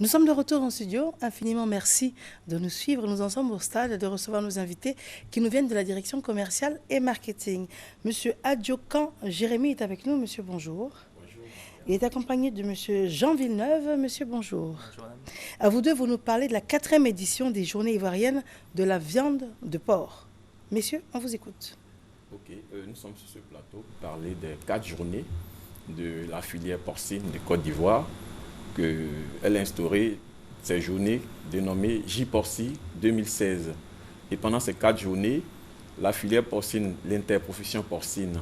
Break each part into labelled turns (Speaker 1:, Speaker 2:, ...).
Speaker 1: Nous sommes de retour en studio. Infiniment merci de nous suivre. Nous en sommes au stade de recevoir nos invités qui nous viennent de la direction commerciale et marketing. Monsieur Adjokan Jérémy est avec nous. Monsieur, bonjour.
Speaker 2: Bonjour.
Speaker 1: Il est accompagné de monsieur Jean Villeneuve. Monsieur, bonjour.
Speaker 2: Bonjour, madame.
Speaker 1: À vous deux, vous nous parlez de la 4e édition des Journées ivoiriennes de la viande de porc. Messieurs, on vous écoute.
Speaker 2: Ok, nous sommes sur ce plateau pour parler des 4 journées de la filière porcine de Côte d'Ivoire. Elle a instauré ces journées dénommées J-Porci 2016. Et pendant ces 4 journées, la filière porcine, l'interprofession porcine,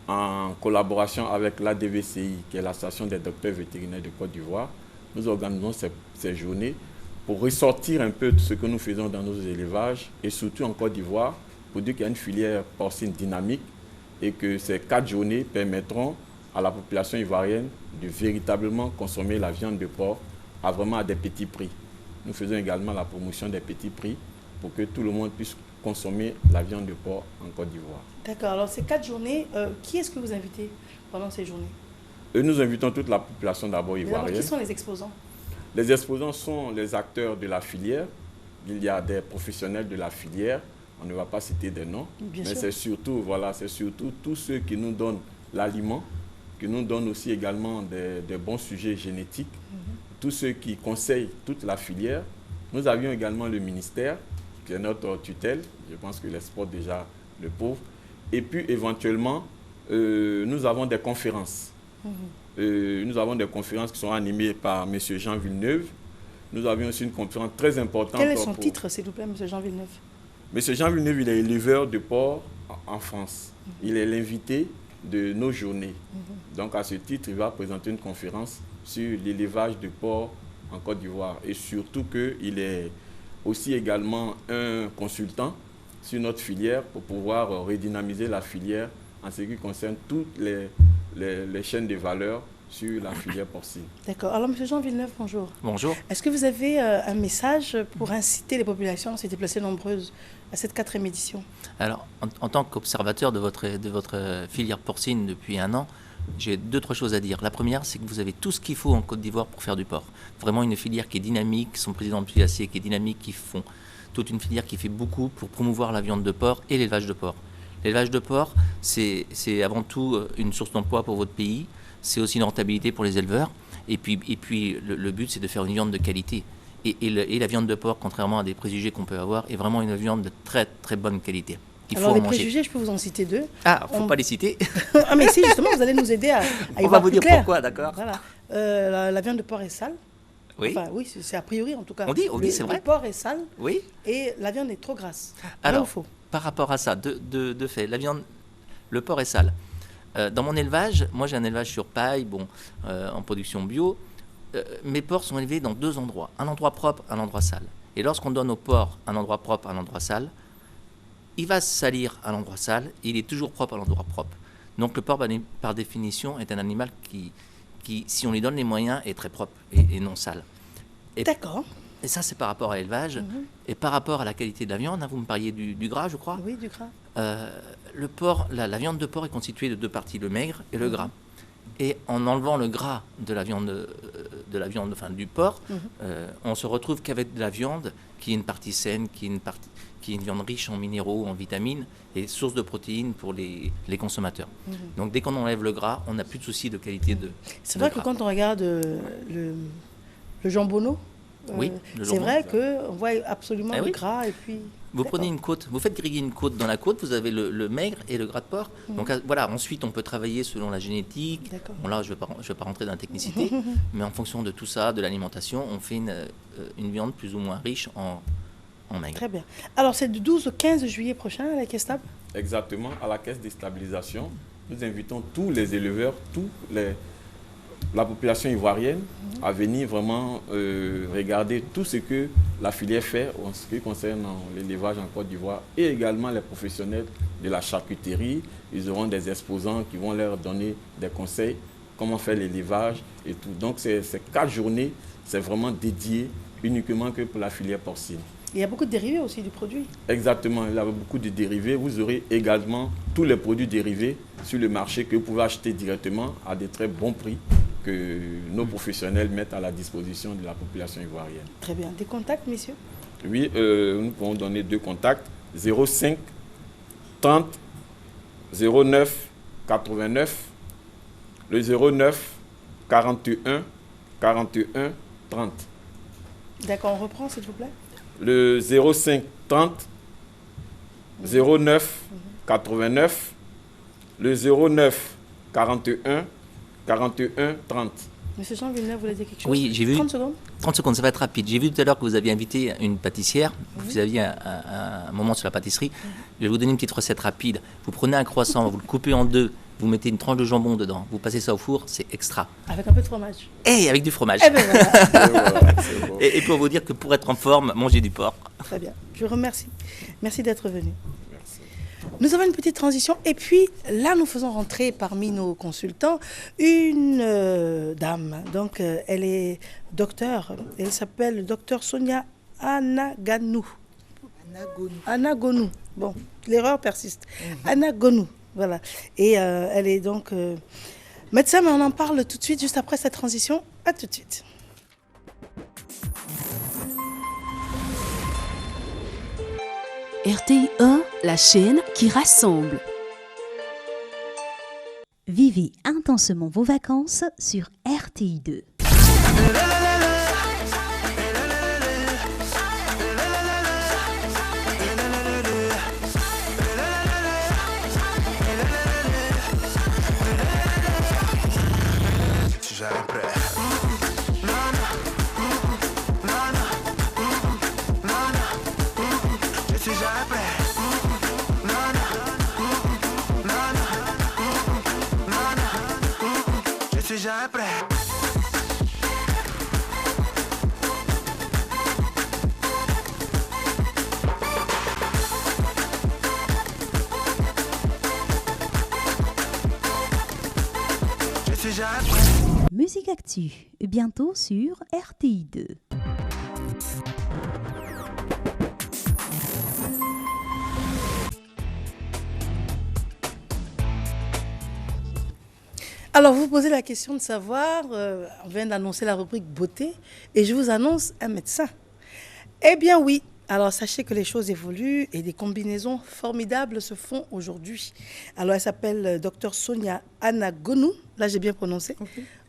Speaker 2: en collaboration avec l'ADVCI, qui est l'Association des docteurs vétérinaires de Côte d'Ivoire, nous organisons ces journées pour ressortir un peu de ce que nous faisons dans nos élevages et surtout en Côte d'Ivoire, pour dire qu'il y a une filière porcine dynamique et que ces 4 journées permettront à la population ivoirienne de véritablement consommer la viande de porc à des petits prix. Nous faisons également la promotion des petits prix pour que tout le monde puisse consommer la viande de porc en Côte d'Ivoire.
Speaker 1: D'accord. Alors, ces 4 journées, qui est-ce que vous invitez pendant ces journées?
Speaker 2: Nous invitons toute la population d'abord ivoirienne.
Speaker 1: Qui sont les exposants?
Speaker 2: Les exposants sont les acteurs de la filière. Il y a des professionnels de la filière. On ne va pas citer des noms.
Speaker 1: Bien
Speaker 2: mais
Speaker 1: sûr.
Speaker 2: c'est surtout tous ceux qui nous donnent l'aliment, qui nous donnent aussi également des bons sujets génétiques, tous ceux qui conseillent toute la filière. Nous avions également le ministère, qui est notre tutelle. Je pense que l'export déjà le pauvre. Et puis éventuellement, nous avons des conférences. Nous avons des conférences qui sont animées par M. Jean Villeneuve. Nous avions aussi une conférence très importante.
Speaker 1: Quel est son titre, s'il vous plaît, M. Jean Villeneuve?
Speaker 2: M. Jean Villeneuve, il est éleveur de porc en France. Il est l'invité de nos journées. Donc à ce titre, il va présenter une conférence sur l'élevage de porc en Côte d'Ivoire. Et surtout qu'il est aussi également un consultant sur notre filière pour pouvoir redynamiser la filière en ce qui concerne toutes les chaînes de valeur sur la filière porcine.
Speaker 1: D'accord. Alors, M. Jean Villeneuve, bonjour.
Speaker 3: Bonjour.
Speaker 1: Est-ce que vous avez un message pour inciter les populations à se déplacer nombreuses à cette 4e édition?
Speaker 3: Alors, en tant qu'observateur de votre filière porcine depuis un an, j'ai 2-3 choses à dire. La première, c'est que vous avez tout ce qu'il faut en Côte d'Ivoire pour faire du porc. Vraiment une filière qui est dynamique, son président de Pilacier qui est dynamique, qui font toute une filière qui fait beaucoup pour promouvoir la viande de porc et l'élevage de porc. L'élevage de porc, c'est avant tout une source d'emploi pour votre pays, c'est aussi une rentabilité pour les éleveurs, et puis le but, c'est de faire une viande de qualité. Et la viande de porc, contrairement à des préjugés qu'on peut avoir, est vraiment une viande de très très bonne qualité.
Speaker 1: Alors, les préjugés, je peux vous en citer 2.
Speaker 3: Ah, il ne faut pas les citer.
Speaker 1: Ah, mais si, justement, vous allez nous aider à y
Speaker 3: On
Speaker 1: voir
Speaker 3: va vous
Speaker 1: plus
Speaker 3: dire
Speaker 1: clair.
Speaker 3: pourquoi, d'accord.
Speaker 1: Voilà. La viande de porc est sale.
Speaker 3: Oui.
Speaker 1: Enfin, oui, c'est a priori, en tout cas.
Speaker 3: On dit, c'est vrai.
Speaker 1: Le porc est sale
Speaker 3: Oui.
Speaker 1: et la viande est trop grasse.
Speaker 3: Alors,
Speaker 1: ou faux?
Speaker 3: par rapport à ça, de fait, le porc est sale. Dans mon élevage, moi j'ai un élevage sur paille, en production bio. Mes porcs sont élevés dans 2 endroits, un endroit propre, un endroit sale. Et lorsqu'on donne au porc un endroit propre, un endroit sale, il va se salir à l'endroit sale, et il est toujours propre à l'endroit propre. Donc le porc, par définition, est un animal qui, si on lui donne les moyens, est très propre et non sale.
Speaker 1: D'accord.
Speaker 3: Et ça, c'est par rapport à l'élevage. Et par rapport à la qualité de la viande, hein, vous me parliez du gras, je crois.
Speaker 1: Oui, du gras.
Speaker 3: Le porc, la viande de porc est constituée de 2 parties, le maigre et le gras. Et en enlevant le gras de la viande, enfin, du porc, on se retrouve qu'avec de la viande qui est une partie saine, qui est une viande riche en minéraux, en vitamines et source de protéines pour les consommateurs. Donc dès qu'on enlève le gras, on n'a plus de souci de qualité de.
Speaker 1: C'est vrai que quand on regarde le jambonneau,
Speaker 3: oui,
Speaker 1: c'est vrai qu'on voit absolument le gras et puis.
Speaker 3: Vous prenez une côte, vous faites griller une côte. Dans la côte, vous avez le maigre et le gras de porc. Donc voilà, ensuite on peut travailler selon la génétique. Bon là, je ne vais pas rentrer dans la technicité, mais en fonction de tout ça, de l'alimentation, on fait une viande plus ou moins riche en maigre.
Speaker 1: Très bien. Alors c'est du 12 au 15 juillet prochain à la Caisse Stable?
Speaker 2: Exactement, à la Caisse de stabilisation. Nous invitons tous les éleveurs, la population ivoirienne à venir vraiment regarder tout ce que la filière fait en ce qui concerne l'élevage en Côte d'Ivoire et également les professionnels de la charcuterie. Ils auront des exposants qui vont leur donner des conseils, comment faire l'élevage et tout. Donc ces 4 journées, c'est vraiment dédié uniquement que pour la filière porcine.
Speaker 1: Il y a beaucoup de dérivés aussi du produit.
Speaker 2: Exactement, il y a beaucoup de dérivés. Vous aurez également tous les produits dérivés sur le marché que vous pouvez acheter directement à des très bons prix que nos professionnels mettent à la disposition de la population ivoirienne.
Speaker 1: Très bien. Des contacts, messieurs?
Speaker 2: Oui, nous pouvons donner 2 contacts. 05 30 09 89, le 09 41 41 30.
Speaker 1: D'accord, on reprend s'il vous plaît.
Speaker 2: Le 05 30 09 89, le 09 41 41 30.
Speaker 1: Monsieur Jean Villeneuve, vous voulez dire quelque chose?
Speaker 3: Oui, j'ai vu.
Speaker 1: 30 secondes.
Speaker 3: 30 secondes, ça va être rapide. J'ai vu tout à l'heure que vous aviez invité une pâtissière. Vous aviez un moment sur la pâtisserie. Je vais vous donner une petite recette rapide. Vous prenez un croissant, vous le coupez en 2, vous mettez une tranche de jambon dedans, vous passez ça au four, c'est extra.
Speaker 1: Avec un peu de fromage.
Speaker 3: Et avec du fromage.
Speaker 1: Eh ben voilà.
Speaker 2: C'est bon.
Speaker 3: Et pour vous dire que pour être en forme, mangez du porc.
Speaker 1: Très bien. Je vous remercie. Merci d'être venu.
Speaker 2: Merci.
Speaker 1: Nous avons une petite transition et puis là nous faisons rentrer parmi nos consultants une dame. Donc elle est docteur. Elle s'appelle docteur Sonia Anaganou. Anagonou. Bon, l'erreur persiste. Anagonou. Voilà. Et elle est donc médecin, mais on en parle tout de suite, juste après cette transition. À tout de suite.
Speaker 4: RTI 1, la chaîne qui rassemble. Vivez intensement vos vacances sur RTI 2. Musique Actu, bientôt sur RTI 2.
Speaker 1: Alors, vous posez la question de savoir, on vient d'annoncer la rubrique beauté, et je vous annonce un médecin. Eh bien oui, alors sachez que les choses évoluent et des combinaisons formidables se font aujourd'hui. Alors, elle s'appelle Dr Sonia Anagonou, là j'ai bien prononcé.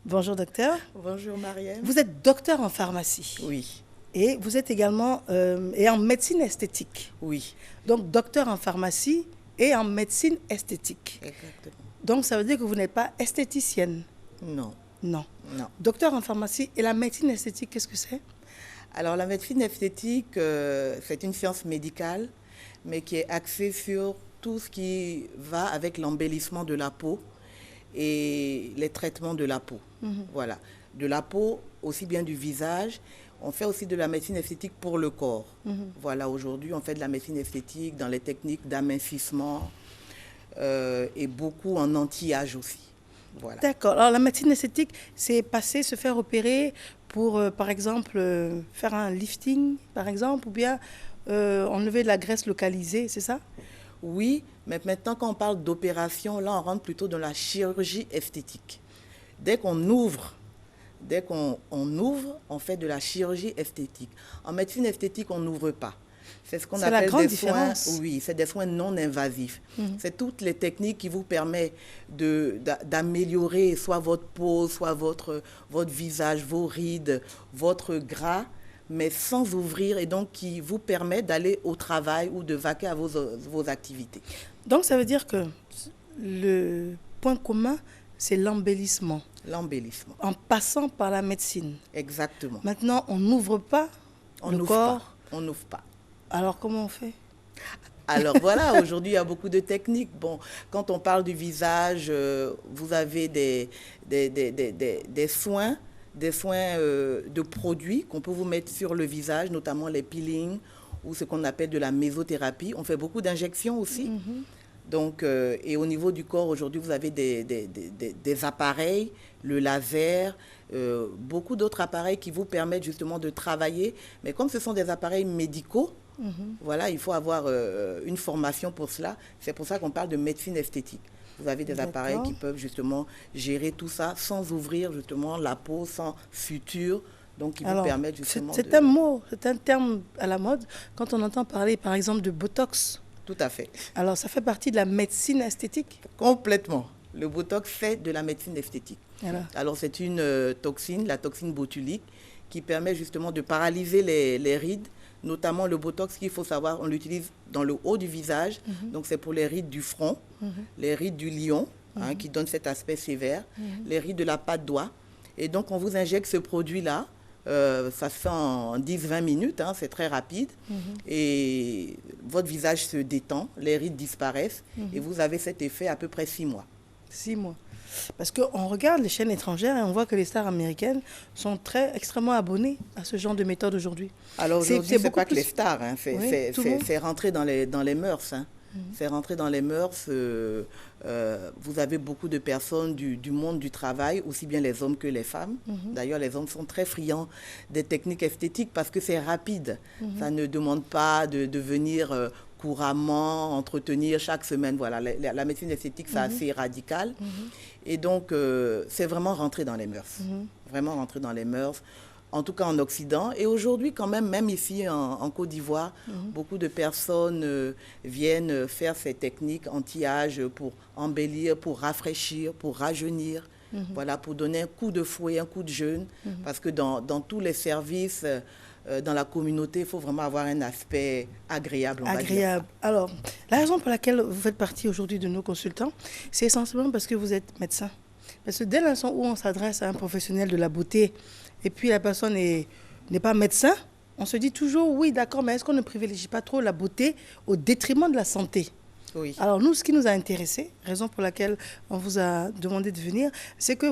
Speaker 1: Bonjour docteur.
Speaker 5: Bonjour Marielle.
Speaker 1: Vous êtes docteur en pharmacie.
Speaker 5: Oui,
Speaker 1: Et vous êtes également et en médecine esthétique.
Speaker 5: oui,
Speaker 1: Donc, docteur en pharmacie et en médecine esthétique.
Speaker 5: exactement.
Speaker 1: Donc, ça veut dire que vous n'êtes pas esthéticienne.
Speaker 5: Non,
Speaker 1: Non.
Speaker 5: non.
Speaker 1: Docteur en pharmacie et la médecine esthétique, qu'est-ce que c'est?
Speaker 5: Alors la médecine esthétique, c'est une science médicale, mais qui est axée sur tout ce qui va avec l'embellissement de la peau et les traitements de la peau. Voilà. De la peau, aussi bien du visage. On fait aussi de la médecine esthétique pour le corps. Voilà, aujourd'hui, on fait de la médecine esthétique dans les techniques d'amincissement et beaucoup en anti-âge aussi. Voilà.
Speaker 1: D'accord. Alors, la médecine esthétique, c'est passer, se faire opérer pour, par exemple, faire un lifting, par exemple, ou bien enlever de la graisse localisée, c'est ça?
Speaker 5: Oui, mais maintenant, quand on parle d'opération, là, on rentre plutôt dans la chirurgie esthétique. Dès qu'on ouvre, on fait de la chirurgie esthétique. En médecine esthétique, on n'ouvre pas. C'est ce qu'on
Speaker 1: C'est la
Speaker 5: appelle
Speaker 1: grande
Speaker 5: des soins.
Speaker 1: différence.
Speaker 5: Oui, c'est des soins non invasifs. C'est toutes les techniques qui vous permettent d'améliorer soit votre peau, soit votre visage, vos rides, votre gras, mais sans ouvrir, et donc qui vous permettent d'aller au travail ou de vaquer à vos activités.
Speaker 1: Donc, ça veut dire que le point commun, c'est l'embellissement,
Speaker 5: L'embellissement,
Speaker 1: en passant par la médecine.
Speaker 5: exactement.
Speaker 1: Maintenant, on n'ouvre pas
Speaker 5: On
Speaker 1: le
Speaker 5: n'ouvre
Speaker 1: corps.
Speaker 5: pas. On n'ouvre pas.
Speaker 1: Alors, comment on fait?
Speaker 5: Alors voilà, aujourd'hui, il y a beaucoup de techniques. Bon, quand on parle du visage, vous avez des soins, de produits qu'on peut vous mettre sur le visage, notamment les peelings ou ce qu'on appelle de la mésothérapie. On fait beaucoup d'injections aussi. Donc, et au niveau du corps, aujourd'hui, vous avez des appareils, le laser, beaucoup d'autres appareils qui vous permettent justement de travailler. Mais comme ce sont des appareils médicaux, voilà, il faut avoir une formation pour cela. C'est pour ça qu'on parle de médecine esthétique. Vous avez des appareils qui peuvent justement gérer tout ça sans ouvrir justement la peau, sans suture. Donc, qui vous permettent justement
Speaker 1: c'est un mot, c'est un terme à la mode quand on entend parler, par exemple, de Botox.
Speaker 5: Tout à fait.
Speaker 1: Alors, ça fait partie de la médecine esthétique?
Speaker 5: Complètement. Le Botox fait de la médecine esthétique. Alors, c'est une toxine, la toxine botulique, qui permet justement de paralyser les rides, notamment le Botox, qu'il faut savoir, on l'utilise dans le haut du visage, donc c'est pour les rides du front, les rides du lion, qui donnent cet aspect sévère, les rides de la patte doigt. Et donc, on vous injecte ce produit-là, ça se fait en 10-20 minutes, c'est très rapide, et votre visage se détend, les rides disparaissent, et vous avez cet effet à peu près 6 mois.
Speaker 1: 6 mois. Parce qu'on regarde les chaînes étrangères et on voit que les stars américaines sont extrêmement abonnées à ce genre de méthode aujourd'hui.
Speaker 5: Alors aujourd'hui, c'est pas que les stars, c'est rentré dans les mœurs. C'est rentré dans les mœurs. Vous avez beaucoup de personnes du monde du travail, aussi bien les hommes que les femmes. D'ailleurs, les hommes sont très friands des techniques esthétiques parce que c'est rapide. Ça ne demande pas de venir couramment entretenir chaque semaine. Voilà, la médecine esthétique, c'est assez radical. Et donc, c'est vraiment rentré dans les mœurs. Vraiment rentré dans les mœurs. En tout cas en Occident. Et aujourd'hui, quand même ici en Côte d'Ivoire, beaucoup de personnes viennent faire ces techniques anti-âge pour embellir, pour rafraîchir, pour rajeunir, voilà, pour donner un coup de fouet, un coup de jeûne. Parce que dans tous les services, dans la communauté, il faut vraiment avoir un aspect agréable.
Speaker 1: Agréable. Alors, la raison pour laquelle vous faites partie aujourd'hui de nos consultants, c'est essentiellement parce que vous êtes médecin. Parce que dès l'instant où on s'adresse à un professionnel de la beauté, et puis la personne n'est pas médecin, on se dit toujours, oui, d'accord, mais est-ce qu'on ne privilégie pas trop la beauté au détriment de la santé?
Speaker 5: Oui.
Speaker 1: Alors nous, ce qui nous a intéressés, raison pour laquelle on vous a demandé de venir, c'est que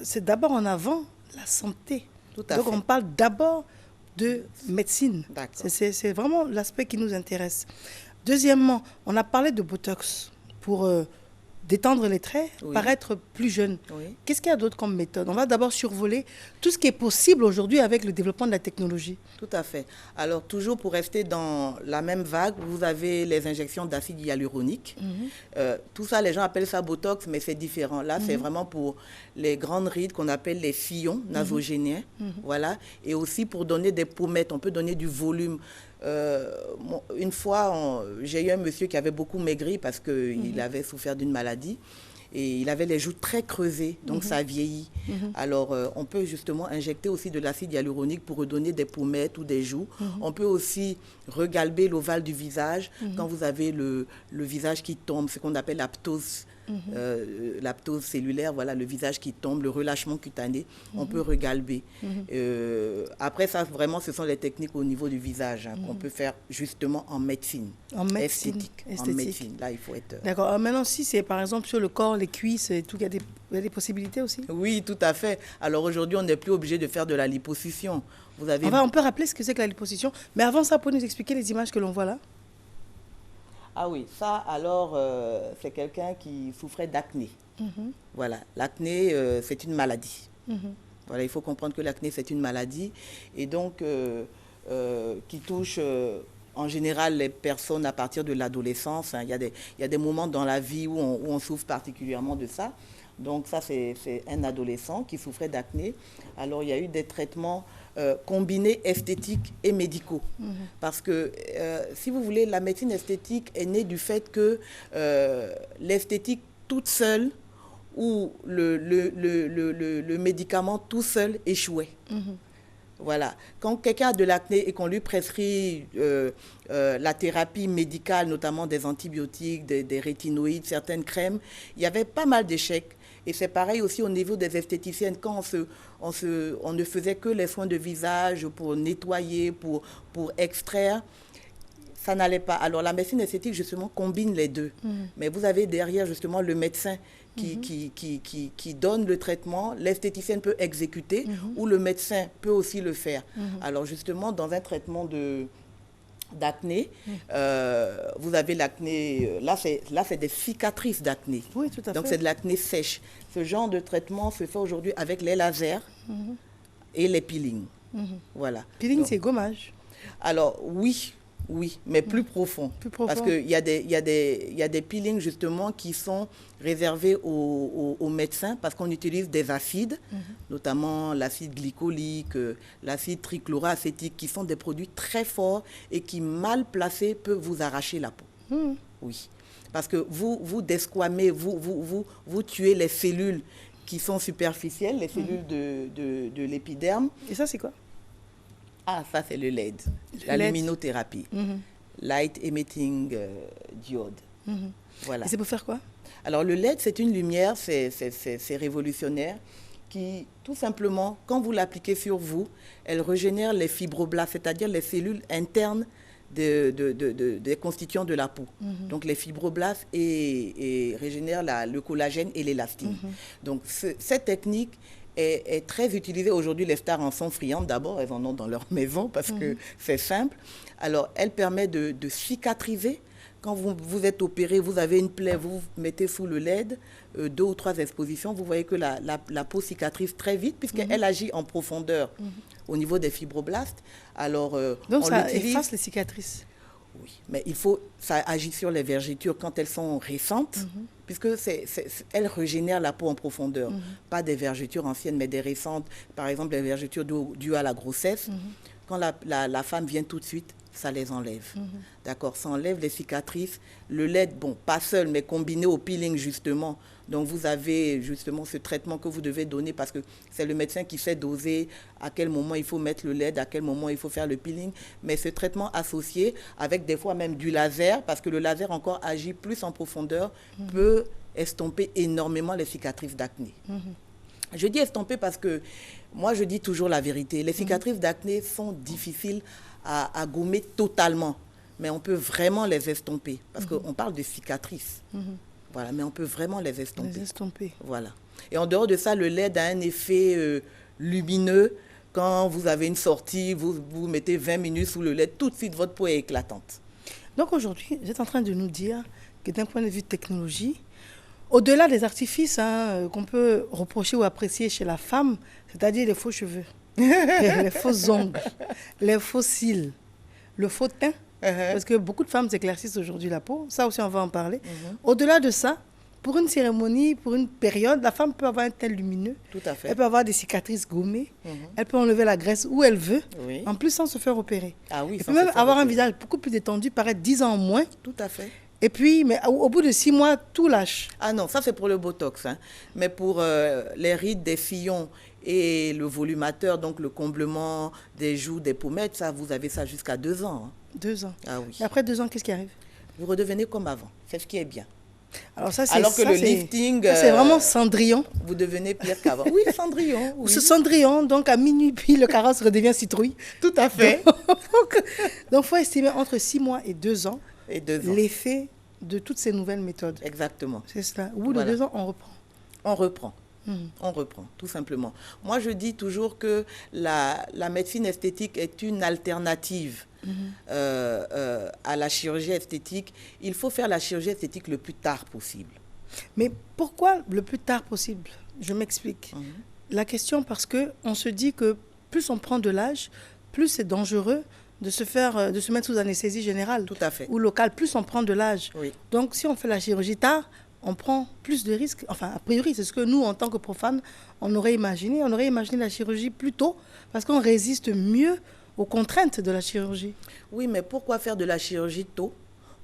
Speaker 1: c'est d'abord en avant la santé.
Speaker 5: Tout à
Speaker 1: Donc
Speaker 5: fait.
Speaker 1: on parle d'abord de médecine.
Speaker 5: D'accord.
Speaker 1: C'est vraiment l'aspect qui nous intéresse. Deuxièmement, on a parlé de Botox pour détendre les traits, paraître plus jeune.
Speaker 5: Oui.
Speaker 1: Qu'est-ce qu'il y a d'autre comme méthode? On va d'abord survoler tout ce qui est possible aujourd'hui avec le développement de la technologie.
Speaker 5: Tout à fait. Alors, toujours pour rester dans la même vague, vous avez les injections d'acide hyaluronique. Tout ça, les gens appellent ça Botox, mais c'est différent. Là, c'est vraiment pour les grandes rides qu'on appelle les sillons nasogéniens. Voilà. Et aussi pour donner des pommettes. On peut donner du volume. Une fois, j'ai eu un monsieur qui avait beaucoup maigri parce qu'il avait souffert d'une maladie et il avait les joues très creusées, donc ça vieillit. Alors, on peut justement injecter aussi de l'acide hyaluronique pour redonner des pommettes ou des joues. On peut aussi regalber l'ovale du visage quand vous avez le visage qui tombe, ce qu'on appelle l'aptose. L'aptose cellulaire, voilà, le visage qui tombe, le relâchement cutané, on peut regalber. Après ça, vraiment, ce sont les techniques au niveau du visage qu'on peut faire justement en médecine.
Speaker 1: En médecine
Speaker 5: esthétique. En médecine, là, il faut être...
Speaker 1: D'accord. Alors maintenant, si c'est par exemple sur le corps, les cuisses et tout, il y a des possibilités aussi?
Speaker 5: Oui, tout à fait. Alors aujourd'hui, on n'est plus obligé de faire de la liposuction. Vous avez...
Speaker 1: Enfin, on peut rappeler ce que c'est que la liposuction, mais avant ça, pour nous expliquer les images que l'on voit là.
Speaker 5: Ah oui, ça, alors, c'est quelqu'un qui souffrait d'acné. Voilà, l'acné, c'est une maladie. Voilà, il faut comprendre que l'acné, c'est une maladie. Et donc, qui touche en général les personnes à partir de l'adolescence. Il y a des moments dans la vie où on souffre particulièrement de ça. Donc ça, c'est un adolescent qui souffrait d'acné. Alors, il y a eu des traitements combinés esthétiques et médicaux. Parce que, si vous voulez, la médecine esthétique est née du fait que l'esthétique toute seule ou le médicament tout seul échouait. Voilà. Quand quelqu'un a de l'acné et qu'on lui prescrit la thérapie médicale, notamment des antibiotiques, des rétinoïdes, certaines crèmes, il y avait pas mal d'échecs. Et c'est pareil aussi au niveau des esthéticiennes. Quand on ne faisait que les soins de visage pour nettoyer, pour extraire, ça n'allait pas. Alors la médecine esthétique, justement, combine les deux. Mais vous avez derrière, justement, le médecin qui donne le traitement, l'esthéticienne peut exécuter ou le médecin peut aussi le faire. Alors justement, dans un traitement d'acné, vous avez l'acné, là c'est des cicatrices d'acné.
Speaker 1: Oui, tout à fait.
Speaker 5: Donc c'est de l'acné sèche. Ce genre de traitement se fait aujourd'hui avec les lasers et les peelings. Voilà.
Speaker 1: Peeling, c'est gommage.
Speaker 5: Alors oui, Oui, mais plus profond.
Speaker 1: Plus profond.
Speaker 5: Parce qu'il y a des peelings justement qui sont réservés aux médecins parce qu'on utilise des acides, notamment l'acide glycolique, l'acide trichloroacétique, qui sont des produits très forts et qui, mal placés, peuvent vous arracher la peau. Oui, parce que vous desquamez, vous tuez les cellules qui sont superficielles, les cellules de l'épiderme.
Speaker 1: Et ça, c'est quoi?
Speaker 5: Ah, ça, c'est le LED, la luminothérapie. Light Emitting Diode. Voilà.
Speaker 1: Et c'est pour faire quoi?
Speaker 5: Alors, le LED, c'est une lumière, c'est révolutionnaire, qui, tout simplement, quand vous l'appliquez sur vous, elle régénère les fibroblastes, c'est-à-dire les cellules internes des constituants de la peau. Donc, les fibroblastes et régénère le collagène et l'élastine. Donc, cette technique est très utilisée. Aujourd'hui, les stars en sont friandes. D'abord, elles en ont dans leur maison parce que c'est simple. Alors, elle permet de cicatriser. Quand vous êtes opéré, vous avez une plaie, vous mettez sous le LED 2 ou 3 expositions, vous voyez que la peau cicatrise très vite puisqu'elle agit en profondeur au niveau des fibroblastes. Alors,
Speaker 1: donc,
Speaker 5: on
Speaker 1: ça
Speaker 5: l'utilise.
Speaker 1: efface les cicatrices.
Speaker 5: Oui, mais ça agit sur les vergetures quand elles sont récentes, puisque elles régénèrent la peau en profondeur. Pas des vergetures anciennes, mais des récentes. Par exemple, les vergetures dues à la grossesse. Quand la femme vient tout de suite, ça les enlève. D'accord, ça enlève les cicatrices. Le LED, bon, pas seul, mais combiné au peeling, justement. Donc, vous avez justement ce traitement que vous devez donner parce que c'est le médecin qui sait doser à quel moment il faut mettre le LED, à quel moment il faut faire le peeling. Mais ce traitement associé avec des fois même du laser, parce que le laser encore agit plus en profondeur, peut estomper énormément les cicatrices d'acné. Je dis estomper parce que moi, je dis toujours la vérité. Les cicatrices d'acné sont difficiles à gommer totalement, mais on peut vraiment les estomper parce qu'on parle de cicatrices. Voilà, mais on peut vraiment les estomper.
Speaker 1: Les estomper.
Speaker 5: Voilà. Et en dehors de ça, le LED a un effet lumineux. Quand vous avez une sortie, vous mettez 20 minutes sous le LED, tout de suite, votre peau est éclatante.
Speaker 1: Donc aujourd'hui, vous êtes en train de nous dire que d'un point de vue technologie, au-delà des artifices qu'on peut reprocher ou apprécier chez la femme, c'est-à-dire les faux cheveux, les faux ongles, les faux cils, le faux teint, parce que beaucoup de femmes s'éclaircissent aujourd'hui la peau, ça aussi on va en parler. Au-delà de ça, pour une cérémonie, pour une période, la femme peut avoir un teint lumineux,
Speaker 5: Tout à fait.
Speaker 1: elle peut avoir des cicatrices gommées, elle peut enlever la graisse où elle veut,
Speaker 5: Oui.
Speaker 1: en plus sans se faire opérer.
Speaker 5: Ah oui,
Speaker 1: Elle
Speaker 5: sans
Speaker 1: peut même
Speaker 5: se faire
Speaker 1: avoir un
Speaker 5: opérer.
Speaker 1: visage beaucoup plus détendu, paraître 10 ans en moins,
Speaker 5: Tout à fait.
Speaker 1: et puis, mais au bout de 6 mois, tout lâche.
Speaker 5: Ah non, ça c'est pour le Botox. Mais pour les rides des sillons et le volumateur, donc le comblement des joues, des pommettes, ça, vous avez ça jusqu'à 2 ans.
Speaker 1: 2 ans.
Speaker 5: Ah oui.
Speaker 1: Et après 2 ans, qu'est-ce qui arrive?
Speaker 5: Vous redevenez comme avant. C'est ce qui est bien.
Speaker 1: Alors, ça,
Speaker 5: Alors que le lifting,
Speaker 1: ça, c'est vraiment Cendrillon.
Speaker 5: vous devenez pire qu'avant. Oui, Cendrillon. Oui.
Speaker 1: Ce Cendrillon, donc à minuit, puis le carrosse redevient citrouille.
Speaker 5: Tout à fait.
Speaker 1: Donc, il faut estimer entre 6 mois et 2 ans
Speaker 5: Et 2 ans.
Speaker 1: l'effet de toutes ces nouvelles méthodes.
Speaker 5: Exactement.
Speaker 1: C'est cela. Au bout
Speaker 5: Voilà.
Speaker 1: de 2 ans, on reprend.
Speaker 5: On reprend. On reprend, tout simplement. Moi, je dis toujours que la médecine esthétique est une alternative à la chirurgie esthétique. Il faut faire la chirurgie esthétique le plus tard possible.
Speaker 1: Mais pourquoi le plus tard possible? Je m'explique. La question, parce qu'on se dit que plus on prend de l'âge, plus c'est dangereux de se mettre sous anesthésie générale
Speaker 5: Tout à fait.
Speaker 1: ou locale. Plus on prend de l'âge.
Speaker 5: Oui.
Speaker 1: Donc, si on fait la chirurgie tard, on prend plus de risques. Enfin, a priori, c'est ce que nous, en tant que profanes, on aurait imaginé. On aurait imaginé la chirurgie plus tôt parce qu'on résiste mieux aux contraintes de la chirurgie.
Speaker 5: Oui, mais pourquoi faire de la chirurgie tôt?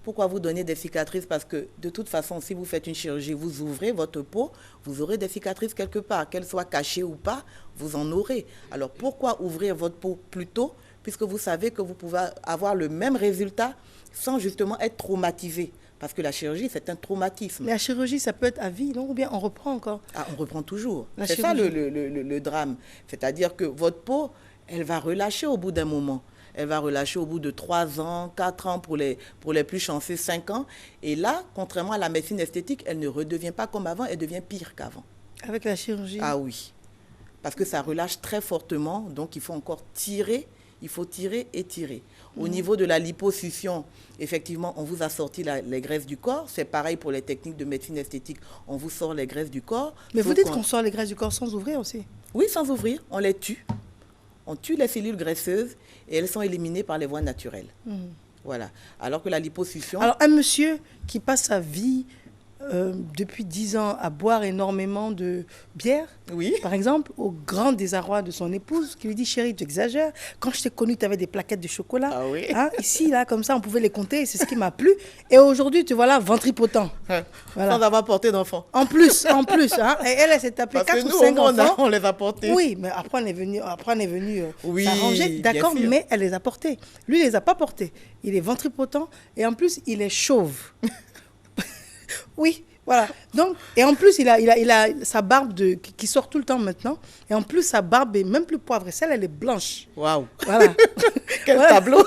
Speaker 5: Pourquoi vous donner des cicatrices? Parce que de toute façon, si vous faites une chirurgie, vous ouvrez votre peau, vous aurez des cicatrices quelque part. Qu'elles soient cachées ou pas, vous en aurez. Alors pourquoi ouvrir votre peau plus tôt? Puisque vous savez que vous pouvez avoir le même résultat sans justement être traumatisé. Parce que la chirurgie, c'est un traumatisme.
Speaker 1: La chirurgie, ça peut être à vie, non? Ou bien on reprend encore?
Speaker 5: Ah, on reprend toujours.
Speaker 1: La
Speaker 5: C'est ça
Speaker 1: chirurgie.
Speaker 5: le drame. C'est-à-dire que votre peau, elle va relâcher au bout d'un moment. Elle va relâcher au bout de 3 ans, 4 ans, pour les plus chanceux, 5 ans. Et là, contrairement à la médecine esthétique, elle ne redevient pas comme avant, elle devient pire qu'avant.
Speaker 1: Avec la chirurgie?
Speaker 5: Ah oui. Parce que ça relâche très fortement, donc il faut encore tirer. Il faut tirer et tirer. Au niveau de la liposuction, effectivement, on vous a sorti les graisses du corps. C'est pareil pour les techniques de médecine esthétique. On vous sort les graisses du corps.
Speaker 1: Mais vous
Speaker 5: Sauf
Speaker 1: dites qu'on sort les graisses du corps sans ouvrir aussi?
Speaker 5: Oui, sans ouvrir. On les tue. On tue les cellules graisseuses et elles sont éliminées par les voies naturelles. Voilà. Alors que la liposuction...
Speaker 1: Alors, un monsieur qui passe sa vie depuis 10 ans à boire énormément de bière,
Speaker 5: Oui.
Speaker 1: par exemple, au grand désarroi de son épouse, qui lui dit, chérie, tu exagères. Quand je t'ai connu, tu avais des plaquettes de chocolat.
Speaker 5: Ah oui.
Speaker 1: Hein, ici, là, comme ça, on pouvait les compter, et c'est ce qui m'a plu. Et aujourd'hui, tu vois là, ventripotent. Voilà.
Speaker 5: Sans avoir porté d'enfants.
Speaker 1: En plus, hein. Et elle s'est tapée
Speaker 5: Parce
Speaker 1: 4
Speaker 5: que
Speaker 1: ou
Speaker 5: nous,
Speaker 1: 5
Speaker 5: au moins,
Speaker 1: enfants.
Speaker 5: on les a portés.
Speaker 1: Oui, mais après, on est venu
Speaker 5: Oui,
Speaker 1: s'arranger.
Speaker 5: bien
Speaker 1: D'accord,
Speaker 5: sûr.
Speaker 1: mais elle les a portés. Lui, il les a pas portés. Il est ventripotent, et en plus, il est chauve. Oui. Voilà. Donc, et en plus, il a sa barbe qui sort tout le temps maintenant. Et en plus, sa barbe est même plus poivrée. Celle, elle est blanche.
Speaker 5: Waouh.
Speaker 1: Voilà.
Speaker 5: Quel
Speaker 1: Voilà.
Speaker 5: tableau.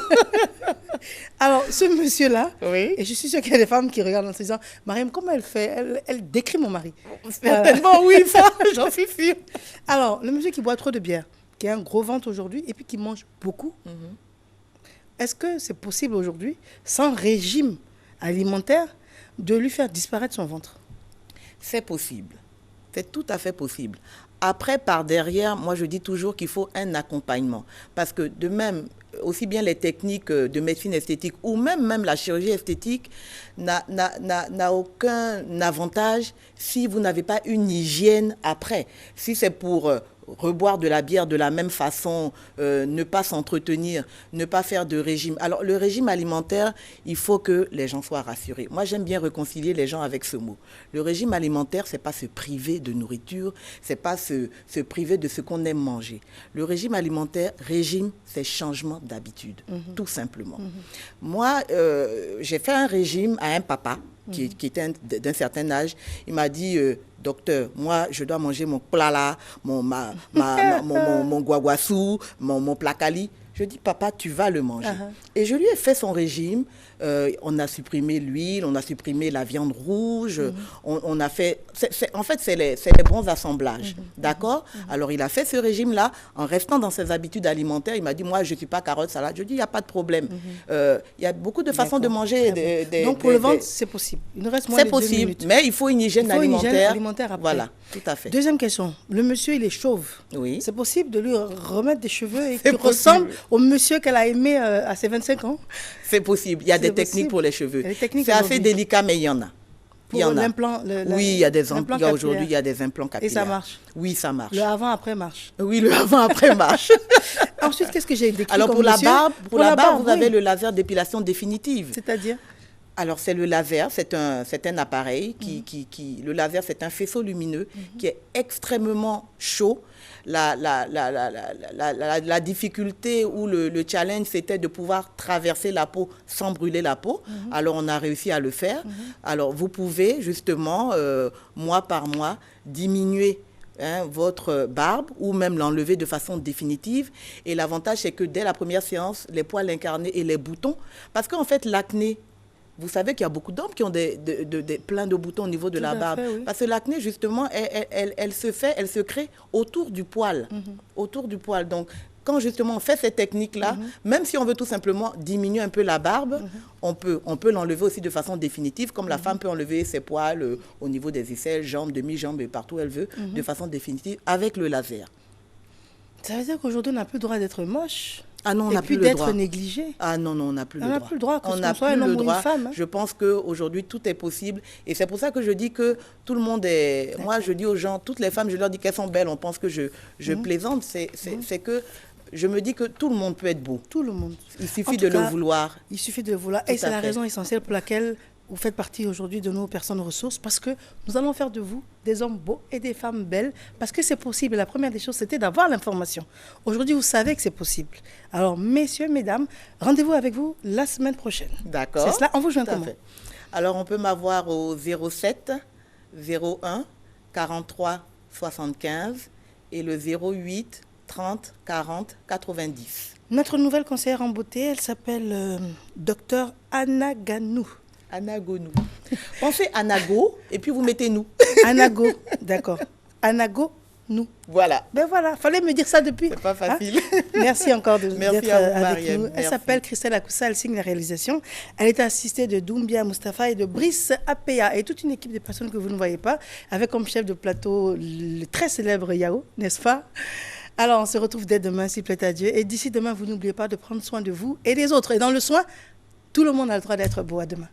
Speaker 1: Alors, ce monsieur-là,
Speaker 5: Oui.
Speaker 1: et je suis sûre qu'il y a des femmes qui regardent en se disant, Mariam, comment elle fait elle décrit mon mari.
Speaker 5: Certainement, oui, ça, j'en suis sûre.
Speaker 1: Alors, le monsieur qui boit trop de bière, qui a un gros ventre aujourd'hui, et puis qui mange beaucoup, est-ce que c'est possible aujourd'hui, sans régime alimentaire, de lui faire disparaître son ventre?
Speaker 5: C'est possible. C'est tout à fait possible. Après, par derrière, moi, je dis toujours qu'il faut un accompagnement. Parce que de même, aussi bien les techniques de médecine esthétique ou même la chirurgie esthétique n'a aucun avantage si vous n'avez pas une hygiène après. Si c'est pour reboire de la bière de la même façon, ne pas s'entretenir, ne pas faire de régime. Alors, le régime alimentaire, il faut que les gens soient rassurés. Moi, j'aime bien réconcilier les gens avec ce mot. Le régime alimentaire, c'est pas se priver de nourriture, c'est pas se priver de ce qu'on aime manger. Le régime alimentaire, c'est changement d'habitude, tout simplement. Moi, j'ai fait un régime à un papa qui était d'un certain âge. Il m'a dit, docteur, moi, je dois manger mon plala, mon guaguassou, mon placali. Je dis, papa, tu vas le manger. Et je lui ai fait son régime. On a supprimé l'huile, on a supprimé la viande rouge. On a fait... en fait, c'est les bons assemblages. D'accord. Alors, il a fait ce régime-là en restant dans ses habitudes alimentaires. Il m'a dit, moi, je ne suis pas carotte, salade. Je dis, il n'y a pas de problème. Il y a beaucoup de façons de manger.
Speaker 1: Donc, pour le ventre, c'est possible. Il nous reste moins
Speaker 5: c'est
Speaker 1: de 2
Speaker 5: possible,
Speaker 1: minutes.
Speaker 5: mais il faut une hygiène alimentaire.
Speaker 1: après.
Speaker 5: Voilà, tout à fait.
Speaker 1: Deuxième question. Le monsieur, il est chauve.
Speaker 5: Oui.
Speaker 1: C'est possible de lui remettre des cheveux et
Speaker 5: C'est
Speaker 1: qu'il
Speaker 5: possible.
Speaker 1: ressemble au monsieur qu'elle a aimé à ses 25 ans?
Speaker 5: C'est possible. Il y a des techniques
Speaker 1: possible.
Speaker 5: pour les cheveux.
Speaker 1: Il y a des techniques
Speaker 5: C'est assez
Speaker 1: aujourd'hui.
Speaker 5: délicat, mais il y en a.
Speaker 1: Pour
Speaker 5: Il y en a.
Speaker 1: l'implant,
Speaker 5: Oui, il y a des
Speaker 1: l'implant
Speaker 5: implants. Aujourd'hui, il y
Speaker 1: capillaire.
Speaker 5: a des implants
Speaker 1: Et
Speaker 5: capillaires.
Speaker 1: ça marche.
Speaker 5: Oui, ça marche.
Speaker 1: Le avant-après marche.
Speaker 5: Oui, le avant-après marche.
Speaker 1: Ensuite, qu'est-ce que j'ai décrit
Speaker 5: Alors,
Speaker 1: comme
Speaker 5: pour la
Speaker 1: monsieur?
Speaker 5: barbe, vous
Speaker 1: oui.
Speaker 5: avez le laser d'épilation définitive.
Speaker 1: C'est-à-dire?
Speaker 5: Alors, c'est le laser, c'est un appareil le laser, c'est un faisceau lumineux qui est extrêmement chaud. La difficulté ou le challenge, c'était de pouvoir traverser la peau sans brûler la peau. Alors, on a réussi à le faire. Alors, vous pouvez justement, mois par mois, diminuer votre barbe ou même l'enlever de façon définitive. Et l'avantage, c'est que dès la première séance, les poils incarnés et les boutons, parce qu'en fait, l'acné, vous savez qu'il y a beaucoup d'hommes qui ont plein de boutons au niveau de la barbe.
Speaker 1: Fait, oui.
Speaker 5: Parce que l'acné, justement, elle se crée autour du poil. Autour du poil. Donc, quand justement on fait cette technique-là, même si on veut tout simplement diminuer un peu la barbe, on peut l'enlever aussi de façon définitive, comme la femme peut enlever ses poils au niveau des aisselles, jambes, demi-jambes, partout où elle veut, de façon définitive, avec le laser.
Speaker 1: Ça veut dire qu'aujourd'hui, on n'a plus le droit d'être moche.
Speaker 5: Ah non, on n'a
Speaker 1: et puis
Speaker 5: plus le droit.
Speaker 1: d'être négligé.
Speaker 5: Ah non, on n'a plus le droit.
Speaker 1: On n'a plus le droit, que
Speaker 5: on
Speaker 1: ce
Speaker 5: n'a
Speaker 1: soit
Speaker 5: plus
Speaker 1: un homme
Speaker 5: le
Speaker 1: ou une
Speaker 5: droit.
Speaker 1: femme.
Speaker 5: Je pense qu'aujourd'hui, tout est possible. Et c'est pour ça que je dis que tout le monde est... Moi, je dis aux gens, toutes les femmes, je leur dis qu'elles sont belles. On pense que je plaisante. C'est que je me dis que tout le monde peut être beau.
Speaker 1: Tout le monde.
Speaker 5: Il suffit de le vouloir.
Speaker 1: Il suffit de le vouloir. Et c'est la raison essentielle pour laquelle vous faites partie aujourd'hui de nos personnes ressources, parce que nous allons faire de vous des hommes beaux et des femmes belles, parce que c'est possible. La première des choses, c'était d'avoir l'information. Aujourd'hui, vous savez que c'est possible. Alors, messieurs, mesdames, rendez-vous avec vous la semaine prochaine.
Speaker 5: D'accord.
Speaker 1: C'est cela. On vous joint
Speaker 5: Tout à
Speaker 1: comment?
Speaker 5: fait. Alors, on peut m'avoir au 07 01 43 75 et le 08 30 40 90.
Speaker 1: Notre nouvelle conseillère en beauté, elle s'appelle Dr Anna Ganou.
Speaker 5: Anago-nous. Pensez Anago et puis vous mettez nous.
Speaker 1: Anago, d'accord. Anago, nous.
Speaker 5: Voilà.
Speaker 1: Ben voilà, fallait me dire ça depuis.
Speaker 5: C'est pas facile.
Speaker 1: Hein? Merci encore d'être
Speaker 5: Merci
Speaker 1: avec
Speaker 5: Mariam.
Speaker 1: nous. Elle
Speaker 5: Merci.
Speaker 1: s'appelle Christelle Akoussa, elle signe la réalisation. Elle est assistée de Doumbia Mustafa et de Brice Apea et toute une équipe de personnes que vous ne voyez pas, avec comme chef de plateau le très célèbre Yao, n'est-ce pas? Alors, on se retrouve dès demain, s'il plaît à Dieu. Et d'ici demain, vous n'oubliez pas de prendre soin de vous et des autres. Et dans le soin, Tout le monde a le droit d'être beau à demain.